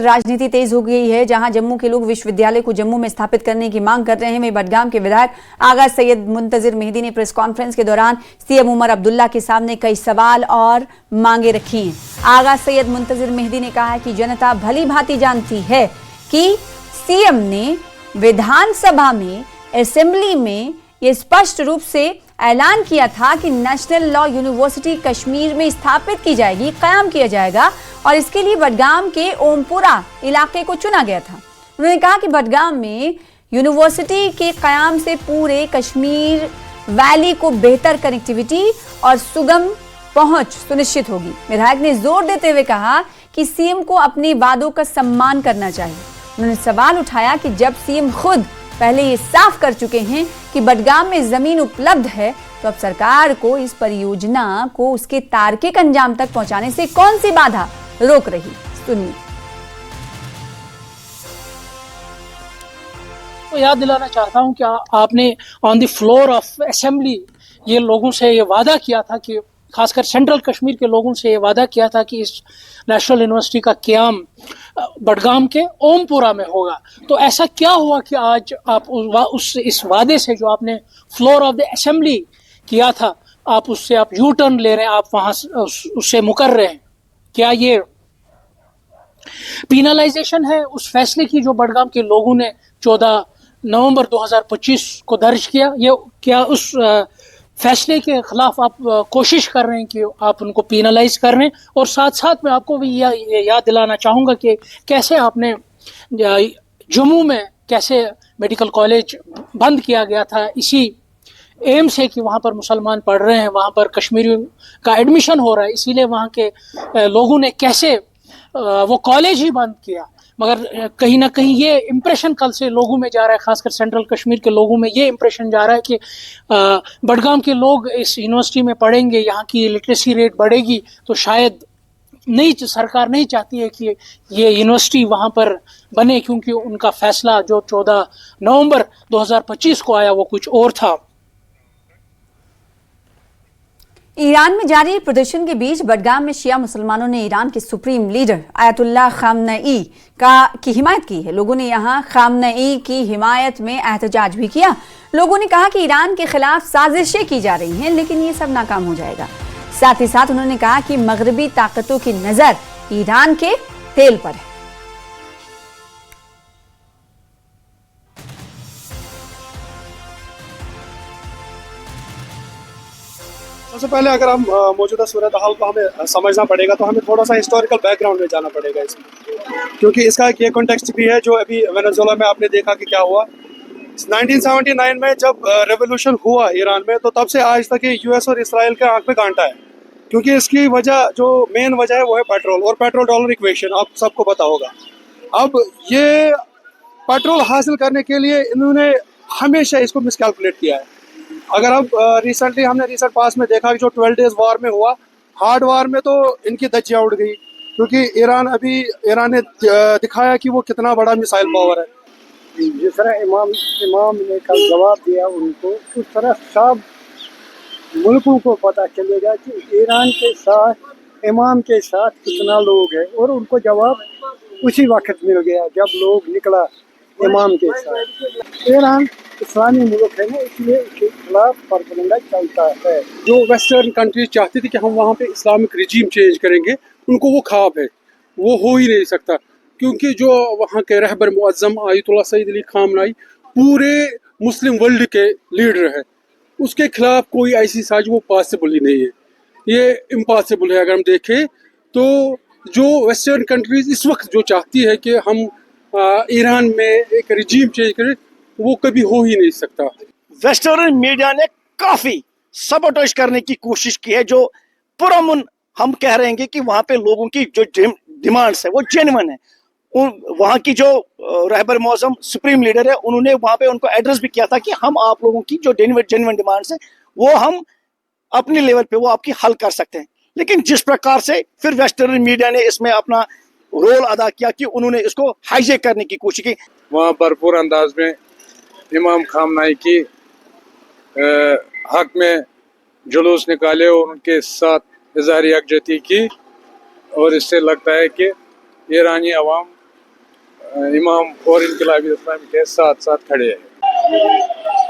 राजनीति तेज हो गई है। जहां जम्मू के लोग विश्वविद्यालय को जम्मू में स्थापित करने की मांग कर रहे हैं, वहीं बडगाम के विधायक आगा सैयद मुंतजिर मेहदी ने प्रेस कॉन्फ्रेंस के दौरान सीएम उमर अब्दुल्ला के सामने कई सवाल और मांगे रखी हैं। आगा सैयद मुंतजिर मेहदी ने कहा कि जनता भली भांति जानती है कि सीएम ने विधानसभा में, असेंबली में ये स्पष्ट रूप से ऐलान किया था कि नेशनल लॉ यूनिवर्सिटी कश्मीर में स्थापित की जाएगी, कायम किया जाएगा, और इसके लिए बडगाम के ओमपुरा इलाके को चुना गया था। उन्होंने कहा कि बडगाम में यूनिवर्सिटी के कायम से पूरे कश्मीर वैली को बेहतर कनेक्टिविटी और सुगम पहुंच सुनिश्चित होगी। विधायक ने जोर देते हुए कहा कि सीएम को अपने वादों का सम्मान करना चाहिए। उन्होंने सवाल उठाया कि जब सीएम खुद पहले ये साफ कर चुके हैं कि बडगाम में जमीन उपलब्ध है, तो अब सरकार को इस परियोजना को उसके तार्किक अंजाम तक पहुंचाने से कौन सी बाधा रोक रही। सुनिए। तो याद दिलाना चाहता हूं कि आपने on the floor of assembly ये लोगों से ये वादा किया था कि खासकर सेंट्रल कश्मीर के लोगों से ये वादा किया था कि इस नेशनल यूनिवर्सिटी का क़याम बडगाम के ओमपुरा में होगा। तो ऐसा क्या हुआ कि आज आप इस वादे से जो आपने फ्लोर ऑफ द असेंबली किया था, आप उससे आप यू टर्न ले रहे हैं, आप वहां उससे मुकर रहे हैं? क्या ये पीनलाइजेशन है उस फैसले की जो बडगाम के लोगों ने 14 नवंबर 2025 को दर्ज किया? ये क्या उस फैसले के खिलाफ आप कोशिश कर रहे हैं कि आप उनको पीनलाइज कर रहे हैं? और साथ साथ मैं आपको भी याद दिलाना चाहूँगा कि कैसे आपने जम्मू में कैसे मेडिकल कॉलेज बंद किया गया था इसी एम से कि वहाँ पर मुसलमान पढ़ रहे हैं, वहाँ पर कश्मीरी का एडमिशन हो रहा है, इसीलिए वहाँ के लोगों ने कैसे वो कॉलेज ही बंद किया। मगर कहीं ना कहीं ये इम्प्रेशन कल से लोगों में जा रहा है, खासकर सेंट्रल कश्मीर के लोगों में ये इम्प्रेशन जा रहा है कि बडगाम के लोग इस यूनिवर्सिटी में पढ़ेंगे, यहाँ की लिटरेसी रेट बढ़ेगी, तो शायद सरकार नहीं चाहती है कि ये यूनिवर्सिटी वहाँ पर बने, क्योंकि उनका फैसला जो 14 नवंबर 2025 को आया वो कुछ और था। ईरान में जारी प्रदर्शन के बीच बडगाम में शिया मुसलमानों ने ईरान के सुप्रीम लीडर आयतुल्लाह खामनई की हिमायत की है। लोगों ने यहां खामनई की हिमायत में एहतजाज भी किया। लोगों ने कहा कि ईरान के खिलाफ साजिशें की जा रही हैं, लेकिन ये सब नाकाम हो जाएगा। साथ ही साथ उन्होंने कहा कि मगरबी ताकतों की नजर ईरान के तेल पर है। सबसे पहले अगर हम मौजूदा सूरत हाल को हमें समझना पड़ेगा तो हमें थोड़ा सा हिस्टोरिकल बैकग्राउंड में जाना पड़ेगा इसमें, क्योंकि इसका एक ये कॉन्टेक्स्ट भी है जो अभी वेनेजुएला में आपने देखा कि क्या हुआ 1979 में जब रेवोल्यूशन हुआ ईरान में, तो तब से आज तक ये यूएस और इसराइल के आंख में कांटा है, क्योंकि इसकी वजह जो मेन वजह है वो है पेट्रोल और पेट्रोल डॉलर इक्वेशन, आप सबको पता होगा। अब ये पेट्रोल हासिल करने के लिए इन्होंने हमेशा इसको मिसकैलकुलेट किया है। अगर अब रिसेंटली हमने रिसेंट पास में देखा कि जो 12 डेज वार में हुआ, हार्ड वार में तो इनकी धज्जियां उड़ गई, क्योंकि ईरान ने दिखाया कि वो कितना बड़ा मिसाइल पावर है। जिस तरह इमाम ने कल जवाब दिया उनको, उस तरह सब मुल्कों को पता चलेगा कि ईरान के साथ इमाम के साथ कितना लोग हैं, और उनको जवाब उसी वक्त मिल गया जब लोग निकला इमाम के साथ। ईरान इस्लामी मुल्क है ना, इसलिए उसके खिलाफ प्रोपेगेंडा चलता है। जो वेस्टर्न कंट्रीज चाहती थी कि हम वहाँ पे इस्लामिक रिजीम चेंज करेंगे, उनको वो ख्वाब है, वो हो ही नहीं सकता, क्योंकि जो वहाँ के रहबर मुअज्जम आयतुल्लाह सैयद अली खामनई पूरे मुस्लिम वर्ल्ड के लीडर है, उसके खिलाफ कोई ऐसी साजिश वो पॉसिबल ही नहीं है, ये इम्पॉसिबल है। अगर हम देखें तो जो वेस्टर्न कंट्रीज इस वक्त जो चाहती है कि हम ईरान में एक रिजीम चेंज करें, वो कभी हो ही नहीं सकता। वेस्टर्न मीडिया ने काफी सबोटेज करने की कोशिश की है, जो पुरअमन हम कह रहे हैं कि वहां पे लोगों की जो डिमांड्स है वो जेन्युइन है। वहां की जो रहबर मौजम सुप्रीम लीडर है, उन्होंने वहां पे उनको एड्रेस भी किया था कि हम आप लोगों की जो जेन्युइन डिमांड्स है वो हम अपने लेवल पे वो आपकी हल कर सकते हैं। लेकिन जिस प्रकार से फिर वेस्टर्न मीडिया ने इसमें अपना रोल अदा किया कि उन्होंने इसको हाईजेक करने की कोशिश की, वहाँ भरपूर अंदाज में इमाम खामनई की हक में जुलूस निकाले और उनके साथ इज़हार यकजहती की, और इससे लगता है कि ईरानी अवाम इमाम और इनकलाबी इस्लाम के साथ साथ खड़े हैं।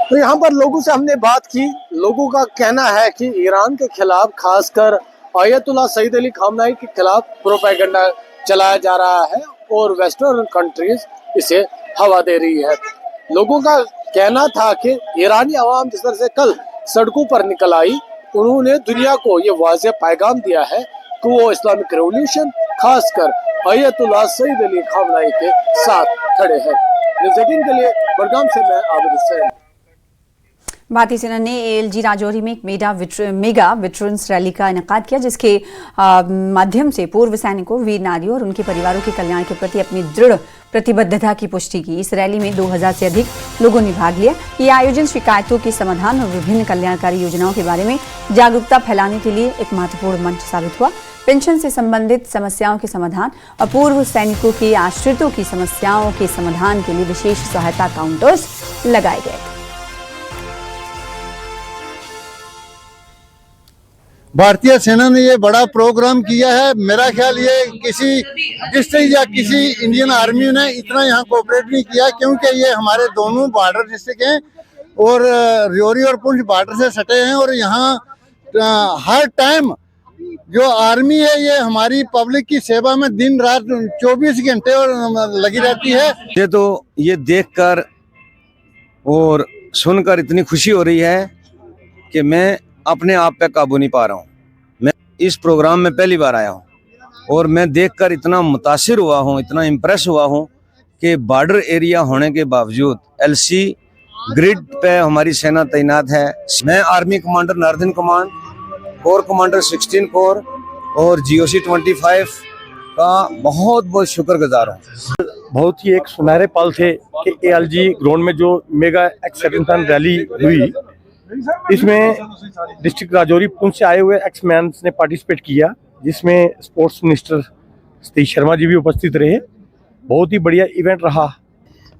तो यहाँ पर लोगों से हमने बात की। लोगों का कहना है कि ईरान के खिलाफ, खासकर आयतुल्लाह सईद अली खामनेई के खिलाफ प्रोपेगेंडा चलाया जा रहा है और वेस्टर्न कंट्रीज इसे हवा दे रही है। लोगों का कहना था कि ईरानी अवाम जिस तरह से कल सड़कों पर निकल आई, उन्होंने दुनिया को ये वाज़ेह पैगाम दिया है कि वो इस्लामिक रेवोल्यूशन, खासकर आयतुल्लाह सईद अली खामनेई के साथ खड़े हैं। न्यूज़ 18 के लिए बडगाम से मैं आबिद हुसैन। भारतीय सेना ने एएलजी राजौरी में एक मेगा वेटरन्स रैली का इनेकाद किया, जिसके माध्यम से पूर्व सैनिकों, वीर नारियों और उनके परिवारों के कल्याण के प्रति अपनी दृढ़ प्रतिबद्धता की पुष्टि की। इस रैली में 2000 से अधिक लोगों ने भाग लिया। ये आयोजन शिकायतों के समाधान और विभिन्न कल्याणकारी योजनाओं के बारे में जागरूकता फैलाने के लिए एक महत्वपूर्ण मंच साबित हुआ। पेंशन से संबंधित समस्याओं के समाधान और पूर्व सैनिकों के आश्रितों की समस्याओं के समाधान के लिए विशेष सहायता काउंटर्स लगाए गए। भारतीय सेना ने ये बड़ा प्रोग्राम किया है। मेरा ख्याल ये किसी डिस्ट्रिक्ट या किसी इंडियन आर्मी ने इतना यहाँ कोऑपरेट नहीं किया, क्योंकि ये हमारे दोनों बॉर्डर डिस्ट्रिक्ट हैं और राजौरी और पुंछ बॉर्डर से सटे हैं और यहाँ हर टाइम जो आर्मी है ये हमारी पब्लिक की सेवा में दिन रात 24 घंटे और लगी रहती है। ये तो ये देखकर और सुनकर इतनी खुशी हो रही है कि मैं अपने आप पे काबू नहीं पा रहा हूँ। मैं इस प्रोग्राम में पहली बार आया हूँ और मैं देखकर इतना मुतासिर हुआ हूँ, इतना इम्प्रेस हुआ हूँ कि बॉर्डर एरिया होने के बावजूद एलसी ग्रिड पे हमारी सेना तैनात है। मैं army commander northern command, core commander 16 core और GOC 25 का बहुत बहुत शुक्रगुजार हूँ। बहुत ही एक सुनहरे पल थे कि एएलजी ग्राउंड में जो मेगा एक्सटेंशन रैली हुई, इसमें डिस्ट्रिक्ट राजौरी पुंछ से आए हुए एक्समैन्स ने पार्टिसिपेट किया, जिसमें स्पोर्ट्स मिनिस्टर सतीश शर्मा जी भी उपस्थित रहे। बहुत ही बढ़िया इवेंट रहा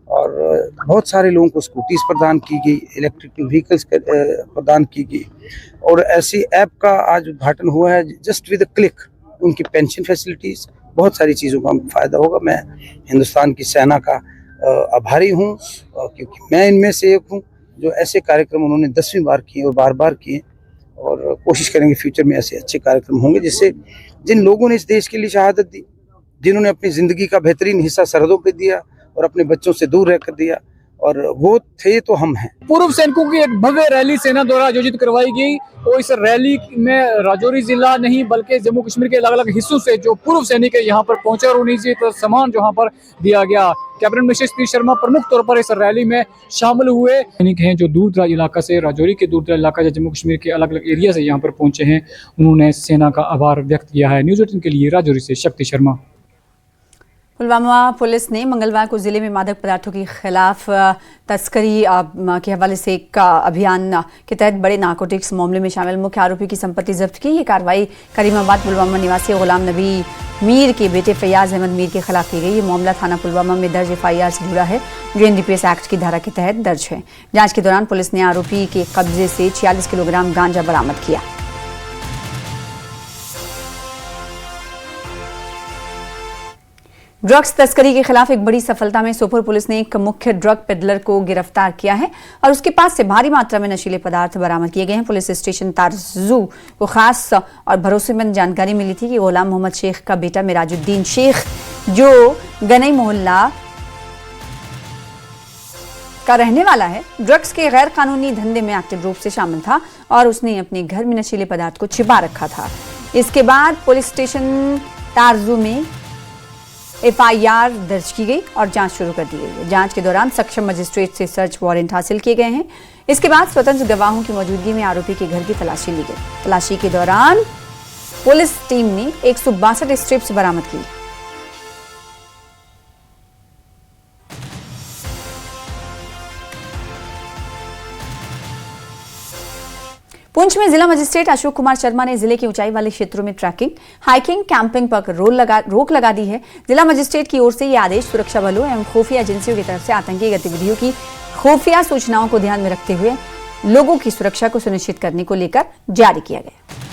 और बहुत सारे लोगों को स्कूटीज प्रदान की गई, इलेक्ट्रिकल व्हीकल्स प्रदान की गई और ऐसी ऐप का आज उद्घाटन हुआ है जस्ट विद अ क्लिक। उनकी पेंशन फैसिलिटीज़, बहुत सारी चीज़ों का फ़ायदा होगा। मैं हिंदुस्तान की सेना का आभारी हूँ क्योंकि मैं इनमें से एक हूँ जो ऐसे कार्यक्रम उन्होंने 10वीं बार किए और बार बार किए, और कोशिश करेंगे फ्यूचर में ऐसे अच्छे कार्यक्रम होंगे जिससे जिन लोगों ने इस देश के लिए शहादत दी, जिन्होंने अपनी ज़िंदगी का बेहतरीन हिस्सा सरहदों पे दिया और अपने बच्चों से दूर रहकर दिया, और वो थे तो हम हैं। पूर्व सैनिकों की एक भव्य रैली सेना द्वारा आयोजित करवाई गई और इस रैली में राजौरी जिला नहीं बल्कि जम्मू कश्मीर के अलग अलग हिस्सों से जो पूर्व सैनिक है यहाँ पर पहुंचे और उन्हीं से सम्मान जो यहाँ पर दिया गया। कैबिनेट मिनिस्टर सतीश शर्मा प्रमुख तौर पर इस रैली में शामिल हुए। सैनिक हैं जो दूर दराज इलाका से, राजौरी के दूर दराज इलाका या जम्मू कश्मीर के अलग अलग एरिया से यहाँ पर पहुंचे हैं, उन्होंने सेना का आभार व्यक्त किया है। न्यूज़ 18 के लिए राजौरी से शक्ति शर्मा। पुलवामा पुलिस ने मंगलवार को जिले में मादक पदार्थों के खिलाफ तस्करी के हवाले से एक अभियान के तहत बड़े नारकोटिक्स मामले में शामिल मुख्य आरोपी की संपत्ति जब्त की। ये कार्रवाई करीमाबाद पुलवामा निवासी गुलाम नबी मीर के बेटे फैयाज अहमद मीर के खिलाफ की गई। ये मामला थाना पुलवामा में दर्ज FIR से जुड़ा है जो NDPS एक्ट की धारा के तहत दर्ज है। जांच के दौरान पुलिस ने आरोपी के कब्जे से 46 किलोग्राम गांजा बरामद किया। ड्रग्स तस्करी के खिलाफ एक बड़ी सफलता में सोपोर पुलिस ने एक मुख्य ड्रग पेडलर को गिरफ्तार किया है और उसके पास से भारी मात्रा में नशीले पदार्थ बरामद किए गए हैं। पुलिस स्टेशन तारजू को खास और भरोसेमंद जानकारी मिली थी कि गुलाम मोहम्मद शेख का बेटा मिराजुद्दीन शेख, जो गनई मोहल्ला का रहने वाला है, ड्रग्स के गैर कानूनी धंधे में एक्टिव रूप से शामिल था और उसने अपने घर में नशीले पदार्थ को छिपा रखा था। इसके बाद पुलिस स्टेशन तारजू में FIR दर्ज की गई और जांच शुरू कर दी गई। जांच के दौरान सक्षम मजिस्ट्रेट से सर्च वारंट हासिल किए गए हैं। इसके बाद स्वतंत्र गवाहों की मौजूदगी में आरोपी के घर की तलाशी ली गई। तलाशी के दौरान पुलिस टीम ने 162 स्ट्रिप्स बरामद की। पुंछ में जिला मजिस्ट्रेट अशोक कुमार शर्मा ने जिले के ऊंचाई वाले क्षेत्रों में ट्रैकिंग, हाइकिंग, कैंपिंग पर रोक लगा दी है। जिला मजिस्ट्रेट की ओर से यह आदेश सुरक्षा बलों एवं खुफिया एजेंसियों की तरफ से आतंकी गतिविधियों की खुफिया सूचनाओं को ध्यान में रखते हुए लोगों की सुरक्षा को सुनिश्चित करने को लेकर जारी किया गया।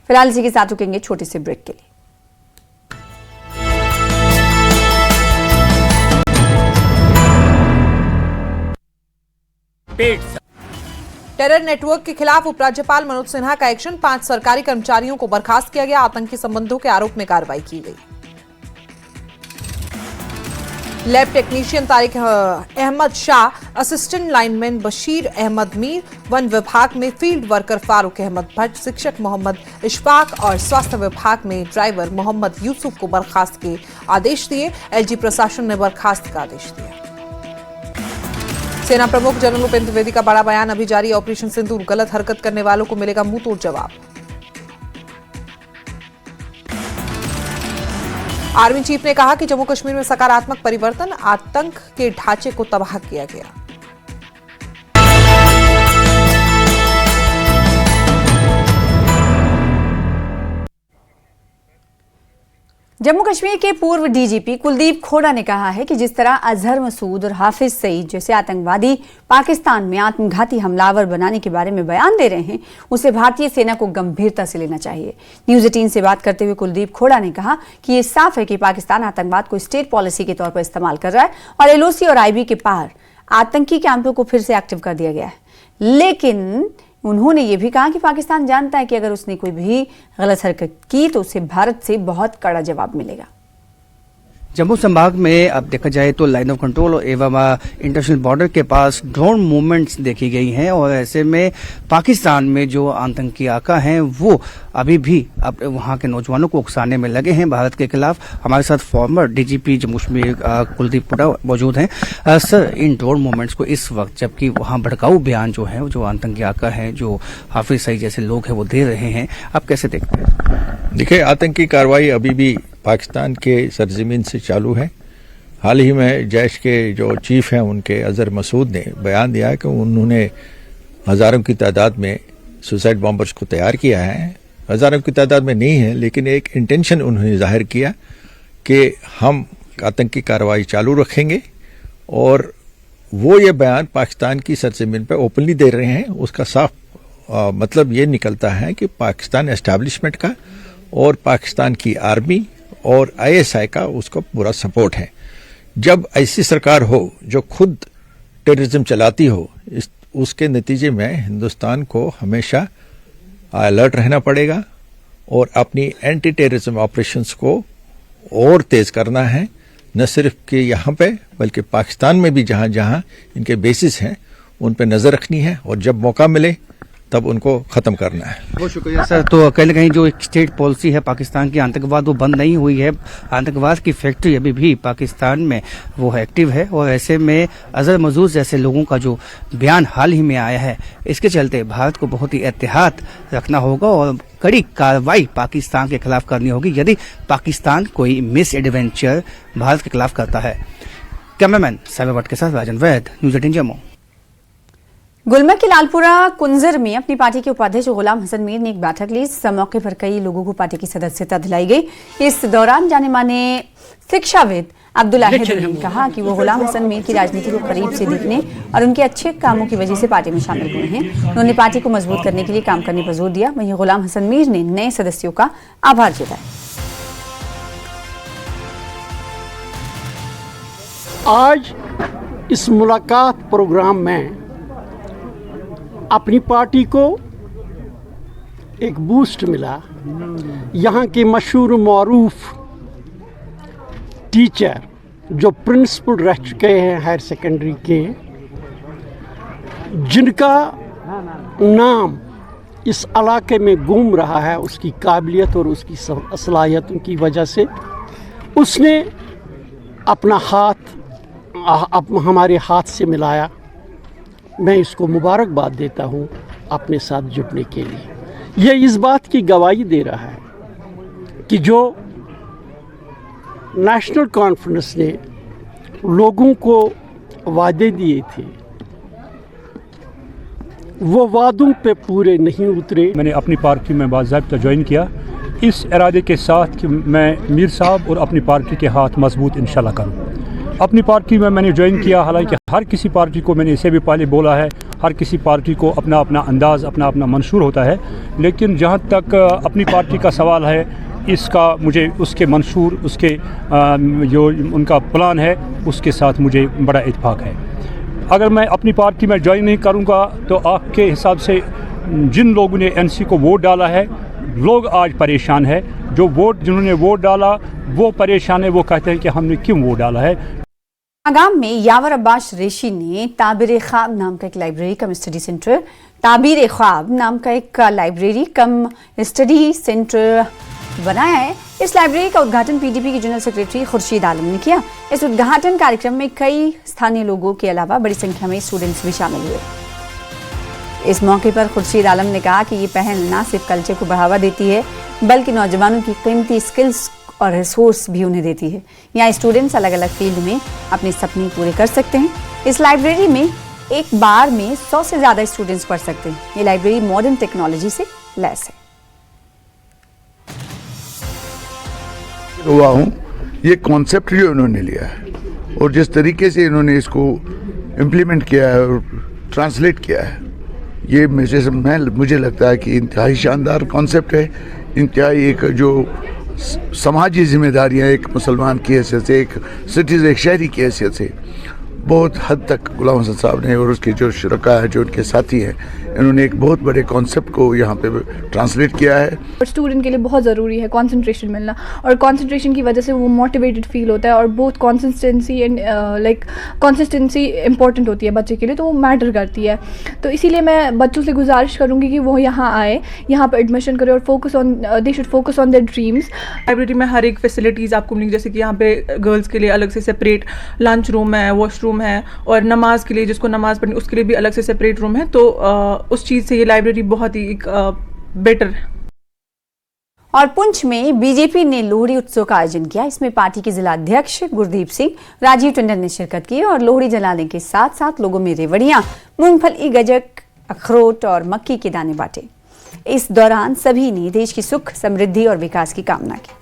फिलहाल इसी के साथ रुकेंगे छोटे से ब्रेक के लिए। टेरर नेटवर्क के खिलाफ उपराज्यपाल मनोज सिन्हा का एक्शन, 5 सरकारी कर्मचारियों को बर्खास्त किया गया। आतंकी संबंधों के आरोप में कार्रवाई की गई। Lab technician Tariq Ahmad Shah, assistant lineman Bashir Ahmad Mir, वन विभाग में फील्ड वर्कर फारूक अहमद भट्ट, शिक्षक मोहम्मद इशफाक और स्वास्थ्य विभाग में ड्राइवर मोहम्मद यूसुफ को बर्खास्त के आदेश दिए। एलजी प्रशासन ने बर्खास्त का आदेश दिया। सेना प्रमुख जनरल उपेंद्र द्विवेदी का बड़ा बयान अभी जारी। ऑपरेशन सिंदूर, गलत हरकत करने वालों को मिलेगा मुंह तोड़ जवाब। आर्मी चीफ ने कहा कि जम्मू कश्मीर में सकारात्मक परिवर्तन, आतंक के ढांचे को तबाह किया गया। जम्मू कश्मीर के पूर्व डीजीपी कुलदीप खोड़ा ने कहा है कि जिस तरह अजहर मसूद और हाफिज सईद जैसे आतंकवादी पाकिस्तान में आत्मघाती हमलावर बनाने के बारे में बयान दे रहे हैं, उसे भारतीय सेना को गंभीरता से लेना चाहिए। न्यूज 18 से बात करते हुए कुलदीप खोड़ा ने कहा कि ये साफ है कि पाकिस्तान आतंकवाद को स्टेट पॉलिसी के तौर पर इस्तेमाल कर रहा है और एलओसी और आईबी के पार आतंकी कैंपों को फिर से एक्टिव कर दिया गया है। लेकिन उन्होंने ये भी कहा कि पाकिस्तान जानता है कि अगर उसने कोई भी गलत हरकत की तो उसे भारत से बहुत कड़ा जवाब मिलेगा। जम्मू संभाग में अब देखा जाए तो लाइन ऑफ कंट्रोल एवं इंटरनेशनल बॉर्डर के पास ड्रोन मूवमेंट्स देखी गई हैं और ऐसे में पाकिस्तान में जो आतंकी आका हैं वो अभी भी अब वहां के नौजवानों को उकसाने में लगे हैं भारत के खिलाफ। हमारे साथ फॉर्मर डीजीपी जम्मू कश्मीर कुलदीप खोड़ा मौजूद हैं। सर, इन ड्रोन मूवमेंट्स को इस वक्त जबकि वहां भड़काऊ बयान जो है जो आतंकी आका है जो हाफिज सईद जैसे लोग हैं वो दे रहे हैं, आप कैसे देखते हैं? देखिए, आतंकी कार्रवाई अभी भी पाकिस्तान के सरजमीन से चालू है। हाल ही में जैश के जो चीफ हैं उनके अजहर मसूद ने बयान दिया है कि उन्होंने हज़ारों की तादाद में सुसाइड बॉम्बर्स को तैयार किया है। हज़ारों की तादाद में नहीं है, लेकिन एक इंटेंशन उन्होंने जाहिर किया कि हम आतंकी कार्रवाई चालू रखेंगे और वो ये बयान पाकिस्तान की सरजमीन पर ओपनली दे रहे हैं। उसका साफ मतलब ये निकलता है कि पाकिस्तान एस्टैब्लिशमेंट का और पाकिस्तान की आर्मी और आईएसआई का उसको पूरा सपोर्ट है। जब ऐसी सरकार हो जो खुद टेररिज्म चलाती हो, उसके नतीजे में हिंदुस्तान को हमेशा अलर्ट रहना पड़ेगा और अपनी एंटी टेररिज्म ऑपरेशंस को और तेज करना है, न सिर्फ कि यहाँ पे बल्कि पाकिस्तान में भी जहाँ जहाँ इनके बेसिस हैं उन पे नज़र रखनी है और जब मौका मिले तब उनको खत्म करना है। बहुत शुक्रिया सर। तो कहीं ना कहीं जो एक स्टेट पॉलिसी है पाकिस्तान की, आतंकवाद वो बंद नहीं हुई है, आतंकवाद की फैक्ट्री अभी भी पाकिस्तान में वो एक्टिव है और ऐसे में अजहर मसूद जैसे लोगों का जो बयान हाल ही में आया है, इसके चलते भारत को बहुत ही एहतियात रखना होगा और कड़ी कार्रवाई पाकिस्तान के खिलाफ करनी होगी यदि पाकिस्तान कोई मिस एडवेंचर भारत के खिलाफ करता है। कैमरामैन साइबर भट्ट के साथ राजन वैद, न्यूज़ 18 जम्मू। गुलमर्ग के लालपुरा कुंजर में अपनी पार्टी के उपाध्यक्ष गुलाम हसन मीर ने एक बैठक ली। इस मौके पर कई लोगों को पार्टी की सदस्यता दिलाई गई। इस दौरान जाने माने शिक्षाविद अब्दुल्ला हैदरी ने कहा कि वो गुलाम हसन मीर की राजनीति को करीब से देखने और उनके अच्छे कामों की वजह से पार्टी में शामिल हुए हैं। उन्होंने पार्टी को मजबूत करने के लिए काम करने पर जोर दिया। वहीं गुलाम हसन मीर ने नए सदस्यों का आभार जताया। आज इस मुलाकात प्रोग्राम में अपनी पार्टी को एक बूस्ट मिला। यहाँ के मशहूर मरूफ टीचर जो प्रिंसिपल रह चुके हैं हायर सेकेंडरी के, जिनका नाम इस इलाके में गूंज रहा है उसकी काबिलियत और उसकी सलाहियतों की वजह से, उसने अपना हाथ हमारे हाथ से मिलाया। मैं इसको मुबारकबाद देता हूँ अपने साथ जुड़ने के लिए। यह इस बात की गवाही दे रहा है कि जो नेशनल कॉन्फ्रेंस ने लोगों को वादे दिए थे वो वादों पे पूरे नहीं उतरे। मैंने अपनी पार्टी में बाज़ाब्ता ज्वाइन किया इस इरादे के साथ कि मैं मीर साहब और अपनी पार्टी के हाथ मजबूत इंशाल्लाह करूँ। अपनी पार्टी में मैंने ज्वाइन किया, हालांकि हर किसी पार्टी को, मैंने इसे भी पहले बोला है, हर किसी पार्टी को अपना अपना अंदाज़, अपना अपना मंशूर होता है, लेकिन जहाँ तक अपनी पार्टी का सवाल है, इसका मुझे उसके मंशूर, उसके जो उनका प्लान है, उसके साथ मुझे बड़ा इत्तेफाक है। अगर मैं अपनी पार्टी में ज्वाइन नहीं करूँगा तो आपके हिसाब से जिन लोगों ने एनसी को वोट डाला है, लोग आज परेशान है। जिन्होंने वोट डाला वो परेशान है, वो कहते हैं कि हमने क्यों वोट डाला है। आगाम में यावर अब्बास रेशी ने ताबीर ख्वाब नाम का एक लाइब्रेरी कम स्टडी सेंटर बनाया है। इस लाइब्रेरी का उद्घाटन पीडीपी के जनरल सेक्रेटरी खुर्शीद आलम ने किया। इस उद्घाटन कार्यक्रम में कई स्थानीय लोगों के अलावा बड़ी संख्या में स्टूडेंट्स भी शामिल हुए। इस मौके पर खुर्शीद आलम ने कहा कि ये पहल न सिर्फ कल्चर को बढ़ावा देती है बल्कि नौजवानों की कीमती स्किल्स और रिसोर्स भी उन्हें देती है। यहाँ स्टूडेंट्स अलग अलग फील्ड में अपने सपने पूरे कर सकते हैं। इस लाइब्रेरी में एक बार में 100 से ज्यादा स्टूडेंट्स पढ़ सकते हैं। ये लाइब्रेरी मॉडर्न टेक्नोलॉजी से लैस है। हुआ हूँ, ये कॉन्सेप्ट जो इन्होंने लिया है और जिस तरीके से इन्होंने इसको इम्प्लीमेंट किया है और ट्रांसलेट किया है, ये मुझे लगता है कि इंतहाई शानदार कॉन्सेप्ट है। इंतहाई एक जो समाजी जिम्मेदारियाँ एक मुसलमान की हैसियत से, एक सिटीजन, एक शहरी की हैसियत से बहुत हद तक गुलाम हसन साहब ने और उसके जो शुरका है, जो उनके साथी हैं, इन्होंने एक बहुत बड़े कॉन्सेप्ट को यहाँ पे ट्रांसलेट किया है। स्टूडेंट के लिए बहुत ज़रूरी है कंसंट्रेशन मिलना, और कंसंट्रेशन की वजह से वो मोटिवेटेड फील होता है और बहुत कंसिस्टेंसी एंड कंसिस्टेंसी इंपॉर्टेंट होती है बच्चे के लिए, तो वो मैटर करती है। तो इसीलिए मैं बच्चों से गुजारिश करूँगी कि वो यहाँ आए, यहाँ पर एडमिशन करें और they should focus on their dreams. Library में हर एक फैसिलिटीज़ आपको मिलेंगी, जैसे कि यहाँ पे गर्ल्स के लिए अलग से सेपरेट लंच रूम है, वॉशरूम है, और नमाज के लिए जिसको नमाज पढ़नी उसके लिए भी अलग से सेपरेट रूम है। तो उस चीज़ से ये लाइब्रेरी बहुत ही एक बेटर है। और पुंछ में बीजेपी ने लोहड़ी उत्सव का आयोजन किया। इसमें पार्टी के जिला अध्यक्ष गुरदीप सिंह, राजीव टंडन ने शिरकत की और लोहड़ी जलाने के साथ साथ लोगों में रेवड़ियां, मूंगफली, गजक, अखरोट और मक्की के दाने बांटे। इस दौरान सभी ने देश की सुख, समृद्धि और विकास की कामना की।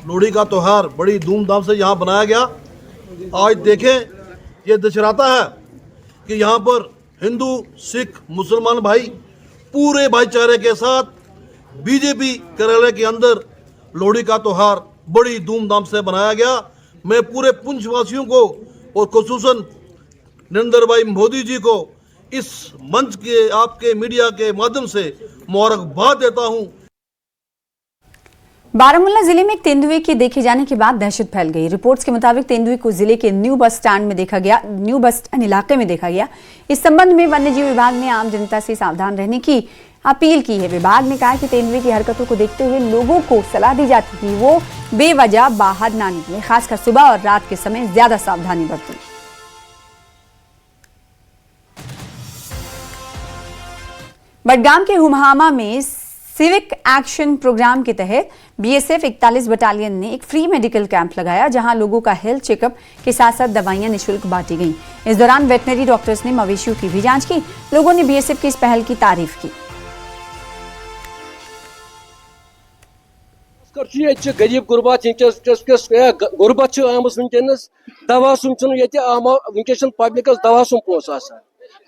लोहड़ी का त्योहार बड़ी धूमधाम से यहाँ बनाया गया। आज देखें, ये दर्शाता है कि यहाँ पर हिंदू, सिख, मुसलमान भाई पूरे भाईचारे के साथ बीजेपी कार्यालय के अंदर लोहड़ी का त्योहार बड़ी धूमधाम से बनाया गया। मैं पूरे पुंछ वासियों को और खुसूसन नरेंद्र भाई मोदी जी को इस मंच के, आपके मीडिया के माध्यम से मुबारकबाद देता हूँ। बारामूला जिले में एक तेंदुए के देखे जाने के बाद दहशत फैल गई। रिपोर्ट्स के मुताबिक तेंदुए को जिले के न्यू बस स्टैंड इलाके में देखा गया। इस संबंध में वन्यजीव विभाग ने आम जनता से सावधान रहने की अपील की है। विभाग ने कहा कि तेंदुए की हरकतों को देखते हुए लोगों को सलाह दी जाती है कि वो बेवजह बाहर ना निकले, खासकर सुबह और रात के समय ज्यादा सावधानी बरतें। बडगाम के हुमहामा में सिविक एक्शन प्रोग्राम के तहत बीएसएफ 41 बटालियन ने एक फ्री मेडिकल कैंप लगाया, जहां लोगों का हेल्थ चेकअप के साथ साथ दवाइयां निःशुल्क बांटी गईं। इस दौरान वेटनरी डॉक्टर्स ने मवेशियों की भी जांच की। लोगों ने बीएसएफ की इस पहल की तारीफ की। गरीब गुरबत गुरबत वनस दवा सुन पब्लिक दवा सुन पोस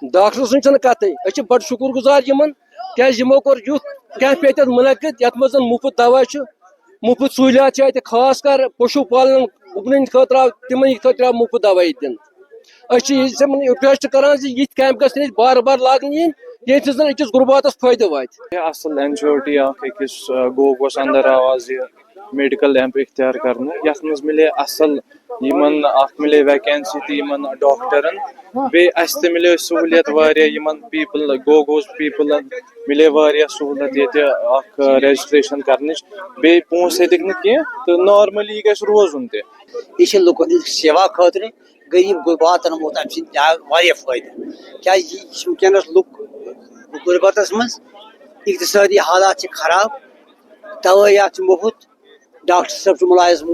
डॉक्टर सुन कत बड़ शुक्र गुजार क्या कोर युथ कैंप ये मुनद ये मुफ्त दवा मुफ्त सहूलियात खास कर पशु पालन गुपन खतर तिमन खतर मुफ्त दवा दिन रिक्वेस्ट करान ये कैंप गए बार बार लागन ये जन अकिस गुरबातस फायदे वात असल एनजीओटी अकिस गोगोस अंदर आवाज मेडिकल कैंप इख्तियार करने यथ मज मिले असल मिले वैकेंसी तमन डॉक्टरन बे मिले सहूलियत पीपल गोगोस पीपल मिले सहूलियत ये रजिस्ट्रेशन कर बे पोस हे तो नॉर्मली गो रोजुन तह लुकन सेवा खतर गरीब गुरबातन वो फायदे क्या वनस लुक गुरबतस मज इकतसादी हालात खराब दवाइयात मुफ्त डॉक्टर साहब मुलाजिम